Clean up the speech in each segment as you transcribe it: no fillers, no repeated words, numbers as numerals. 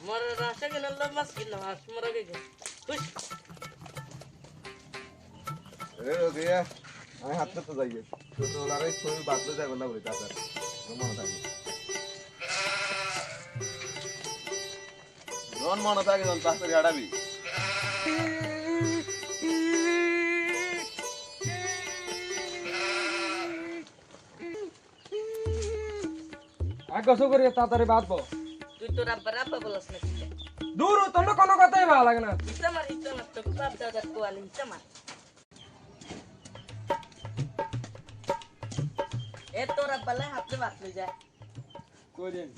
আমার রাশা কেন মাছ কিনলাম আজ মরা গেছে খুশ এ ওদিয়া আমি হাত করতে যাই তো তোলারে ছবি বাদলে যাবে না বলি তাছাড়া মনে থাকে জন মনে থাকে জন তাছাড়া গাড়াবি কষ্ট করে তাড়াতাড়ি বাঁধবো তুই তো রাব্বা বলছ না দূর তোর কোনো কথাই ভালো লাগে না ইচ্ছা মার তো বাপ দাদা কোয়ালি ইচ্ছা মার এ তো রাব্বালে হাতে বাতলে যায় কই দেন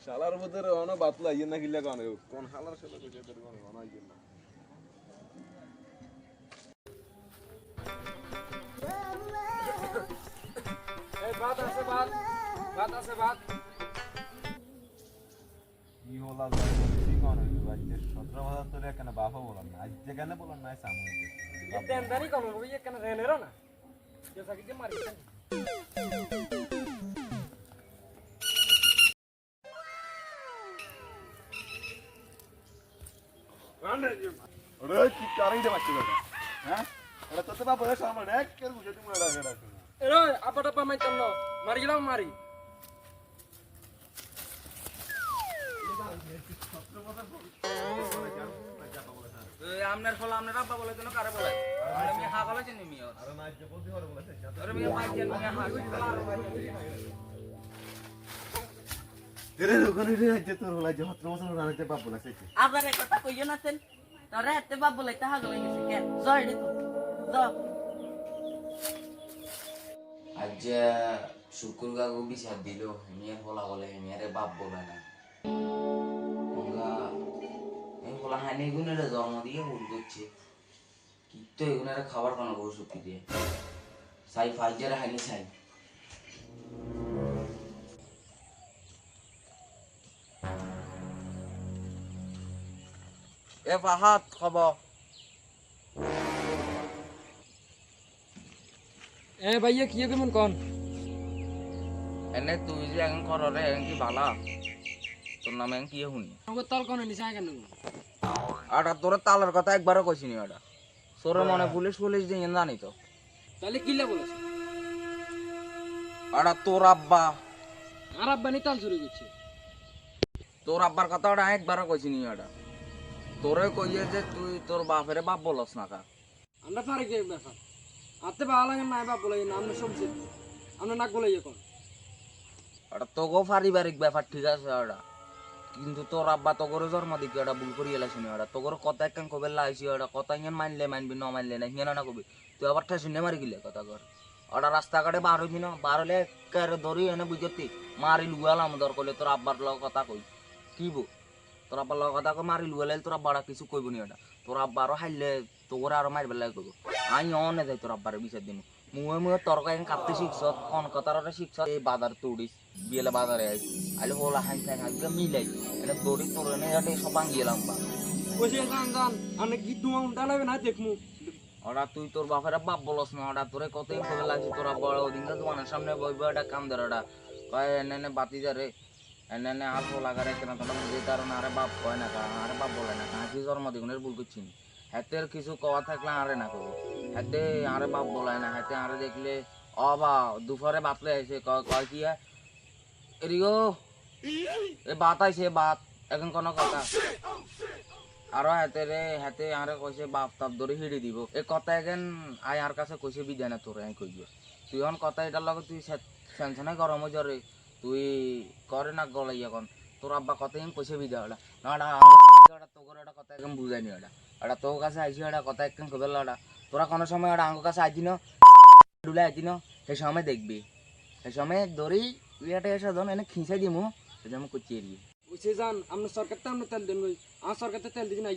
শালার মধ্যে অনেক বাতলা ইয়ে না কিল্লা কানে কোন শালার শালা কইতে তোর কোন অনেক ইয়ে না এই বাত আছে বাত কি হলা কি কানে বাচ্চা 17 বছর তোরে কেন বাবা বলন না আজ যে কেন বলন না সামনে তেন দানি কোন ওই কেন রেনেরো না যে সাকি যে মারি ওরে কি কারেন দে মারছিস এটা হ্যাঁ এটা তো বাবা বলে সামনে দেখ কে বুঝে তুমি এটা এরো আপাটা পামাই তন্ন মারি গেলাম মারি আপনার ফল আপনার আব্বা বলে দিল কারে বলে আমি হা বলে চিনি মিয়া আরে না যে বলতে পারে বলে আরে মিয়া ভাই জান মিয়া হা তেরে দোকানে রে আজ তোর হলা যে 17 বছর রানাতে বাপ বলে সাইছে আবার এক কথা কইও না তেন তোরে হাতে বাপ বলে তাহা গলে গেছে কেন জয় রে তো আজ শুকুর গাগু বিচার দিল মিয়ার বলা বলে মিয়ারে বাপ বলে না ওঙ্গা এই বলা হানি গুনের জন্ম দিয়ে ভুল করছে কিন্তু এগুনের খাবার কোনো গরু শুকি দিয়ে সাই ফাইজারে হানি সাই এ ফাহাদ খবর এ ভাইয়া কি কেমন কোন এনে তুই যে এখন কররে এখন কি ভালা তোর নামে এখন কি শুনি আমাকে তল কোন নিছা কেন আর তোর তালার কথা একবারও কইছিনি ওটা তোর মনে পুলিশ দিয়ে জানি তো তাহলে কিলা বলেছ আর তোর আব্বা আর আব্বা নি তাল শুরু করছে তোর আব্বার কথা ওটা একবারও কইছিনি ওটা তোরে কইয়ে যে তুই তোর বাপের বাপ বলস না কা আমরা পারি কি ব্যাপার আতে ভালো লাগে না বাপ বলে না আমরা সবজি আমরা নাক বলে কোন ওটা তোকেও পারিবারিক ব্যাপার ঠিক আছে ওটা কিন্তু তোর আব্বা তোর জন্ম দিকে ওটা ভুল করিয়ে লাইছিনি ওটা তোর কথা একখান কবে লাইছি ওটা কথা ইয়ে মানলে মানবি ন মানলে না হিয়ে না কবি তুই আবার ঠেসুনে মারি গিলে কথা কর ওটা রাস্তাঘাটে বার হইবি না বার হলে একেবারে ধরি এনে বুঝতি মারি লুয়ালাম দর করলে তোর আব্বার লগ কথা কই কি বো তোর আব্বার লগ কথা কই মারি লুয়ালে তোর আব্বারা কিছু কইব নি ওটা তোর আব্বা আরো হাইলে তোর আরো মারবে লাগে কইব আই অনে যাই তোর আব্বারে বিচার দিন মুয়ে তরকারি কাটতে শিখছ কোন কথার শিখছ এই বাজার তুড়িস বিয়েলে বাজারে আইলে হলা হাই খাই আজকে মিলাই এটা দড়ি তোর এনে এটা সব ভাঙিয়েলাম বা কইছে জান আমি কি দুয়া উন্টা লাগবে না দেখমু ওরা তুই তোর বাপের বাপ বলস না ওটা তোরে কতই করে লাগছে তোরা বড় ওদিনকে দোকানের সামনে বইবে এটা কাম ধরে ওটা কয় এনে বাতি যারে এনে হাত লাগারে কেন তোমরা বুঝে তার না আরে বাপ কয় না কা আরে বাপ বলে না কাকি জন্ম দিগুনের ভুল করছিস হাতের কিছু কওয়া থাকলে আরে না করবো হাতে আরে বাপ বলায় না হাতে আরে দেখলে অবা দুপুরে বাতলে আইছে কয় কি এরিও এ বাত আইছে বাত এখন কোন কথা আরো হাতে আরে কইছে বাপ তাপ ধরে হিড়ি দিব এই কথা এখন আই আর কাছে কইছে বিদায় না তোরে আই কইব তুই এখন কথা এটার লগে তুই টেনশনে গরম হয়ে যারে তুই করে না গলাই এখন তোর আব্বা কথা এখন কইছে বিদায় হলা না তোর একটা কথা এখন বুঝাইনি ওটা ওটা তোর কাছে আইসি ওটা কথা একদম কবে ওটা তোরা কোনো সময় ওটা আঙ্গ কাছে আইতি না ডুলে আইতি না সেই সময় দেখবি সেই সময় ধরি তুই একটা এসে ধন এনে খিঁচাই দিমু আমি করছি এড়িয়ে কইছে জান আমরা সরকার তো আমরা তেল দেন আমার সরকার তো তেল দিবি না